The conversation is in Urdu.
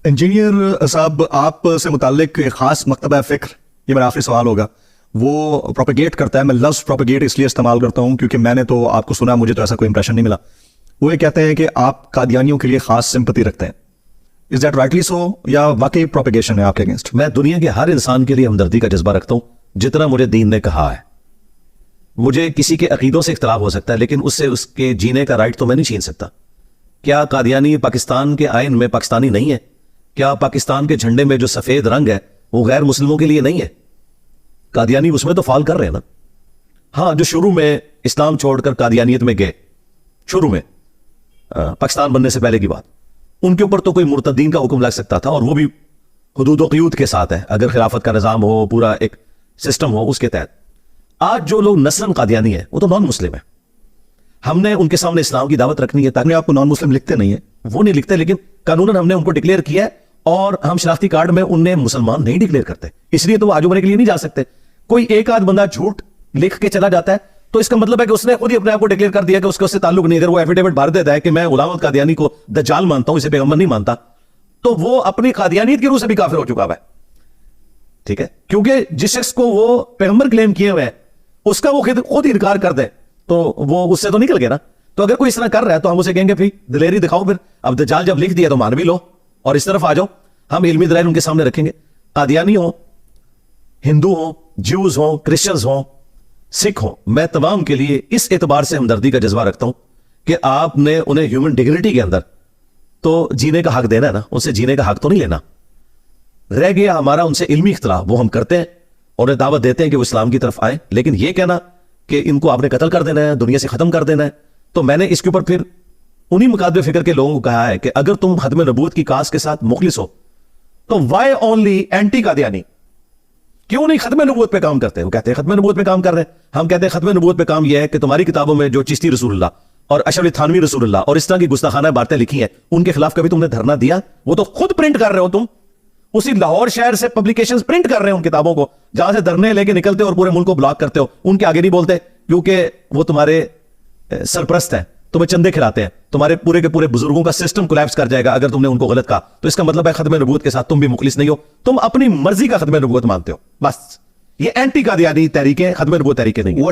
انجینئر صاحب، آپ سے متعلق ایک خاص مکتبہ فکر، یہ میرا آخری سوال ہوگا، وہ پروپیگیٹ کرتا ہے. میں لفظ پروپیگیٹ اس لیے استعمال کرتا ہوں کیونکہ میں نے تو آپ کو سنا، مجھے تو ایسا کوئی امپریشن نہیں ملا. وہ یہ کہتے ہیں کہ آپ قادیانیوں کے لیے خاص سمپتی رکھتے ہیں. از دیٹ رائٹلی سو یا واقعی پروپیگیشن ہے آپ کے اگینسٹ؟ میں دنیا کے ہر انسان کے لیے ہمدردی کا جذبہ رکھتا ہوں جتنا مجھے دین نے کہا ہے. مجھے کسی کے عقیدوں سے اختلاف ہو سکتا ہے لیکن اس سے اس کے جینے کا رائٹ تو میں نہیں چھین سکتا. کیا قادیانی پاکستان کے آئین میں پاکستانی نہیں ہے؟ کیا پاکستان کے جھنڈے میں جو سفید رنگ ہے وہ غیر مسلموں کے لیے نہیں ہے؟ قادیانی اس میں تو فال کر رہے ہیں نا. ہاں، جو شروع میں اسلام چھوڑ کر قادیانیت میں گئے، شروع میں پاکستان بننے سے پہلے کی بات، ان کے اوپر تو کوئی مرتدین کا حکم لگ سکتا تھا، اور وہ بھی حدود و قیود کے ساتھ ہے، اگر خلافت کا نظام ہو، پورا ایک سسٹم ہو اس کے تحت. آج جو لوگ نسلاً قادیانی ہیں وہ تو نان مسلم ہیں. ہم نے ان کے سامنے اسلام کی دعوت رکھنی ہے تاکہ آپ کو نان مسلم لکھتے نہیں ہیں؟ وہ نہیں لکھتے، لیکن قانوناً ہم نے ان کو ڈکلیئر کیا ہے، اور ہم شناختی کارڈ میں انہیں مسلمان نہیں ڈکلیئر کرتے، اس لیے تو وہ آج عمرے کے لیے نہیں جا سکتے. کوئی ایک آدھ بندہ جھوٹ لکھ کے چلا جاتا ہے تو اس کا مطلب ہے کہ اس نے خود ہی اپنے آپ کو ڈکلیئر کر دیا کہ اس کا اس سے تعلق نہیں. اگر وہ ایفیڈیوٹ بھر دیتا ہے کہ میں غلام احمد قادیانی کو دجال مانتا ہوں، اسے پیغمبر نہیں مانتا، تو وہ اپنی قادیانیت کی روح سے بھی کافر ہو چکا ہے. ٹھیک ہے، کیونکہ جس شخص کو وہ پیغمبر کلیم کیے ہوئے ہیں اس کا وہ خود انکار کر دے تو وہ اس سے تو نکل گیا نا. تو اگر کوئی اس طرح کر رہا ہے تو ہم اسے کہیں گے پھر دلیری دکھاؤ، پھر اب دجال جب لکھ دیا تو مان بھی لو اور اس طرف آ جاؤ. ہم علمی دلائل ان کے سامنے رکھیں گے. قادیانی ہوں، ہندو ہوں، جیوز ہوں، کرسچنز ہوں، سکھ ہوں، میں تمام کے لیے اس اعتبار سے ہمدردی کا جذبہ رکھتا ہوں کہ آپ نے انہیں ہیومن ڈگنیٹی کے اندر تو جینے کا حق دینا ہے نا، ان سے جینے کا حق تو نہیں لینا. رہ گیا ہمارا ان سے علمی اختلاف، وہ ہم کرتے ہیں اور انہیں دعوت دیتے ہیں کہ وہ اسلام کی طرف آئیں، لیکن یہ کہنا کہ ان کو آپ نے قتل کر دینا ہے، دنیا سے ختم کر دینا ہے، تو میں نے اس کے اوپر پھر انہی مقادب فکر کے لوگوں کو کہا ہے کہ اگر تم ختم نبوت کی کاس کے ساتھ مخلص ہو تو وائی اونلی اینٹی قادیانی؟ کیوں نہیں ختم نبوت پہ کام کرتے؟ وہ کہتے ہیں ختم نبوت پہ کام کر رہے ہیں. ہم کہتے ہیں ختم نبوت پہ کام یہ ہے کہ تمہاری کتابوں میں جو چشتی رسول اللہ اور اشرف تھانوی رسول اللہ اور اس طرح کی گستاخانہ باتیں لکھی ہیں ان کے خلاف کبھی تم نے دھرنا دیا؟ وہ تو خود پرنٹ کر رہے ہو، تم اسی لاہور شہر سے پبلیکیشنز پرنٹ کر رہے ہیں ان کتابوں کو، جہاں سے دھرنے لے کے نکلتے اور پورے ملک کو بلاک کرتے ہو. ان کے آگے نہیں بولتے کیونکہ وہ تمہارے سرپرست ہیں، تمہیں چندے کھلاتے ہیں. تمہارے پورے کے پورے بزرگوں کا سسٹم کولیپس کر جائے گا اگر تم نے ان کو غلط کہا. تو اس کا مطلب ہے ختم نبوت کے ساتھ تم بھی مخلص نہیں ہو، تم اپنی مرضی کا ختم نبوت مانتے ہو. بس یہ اینٹی قادیانی تحریکیں، ختم نبوت تحریکیں نہیں ہیں.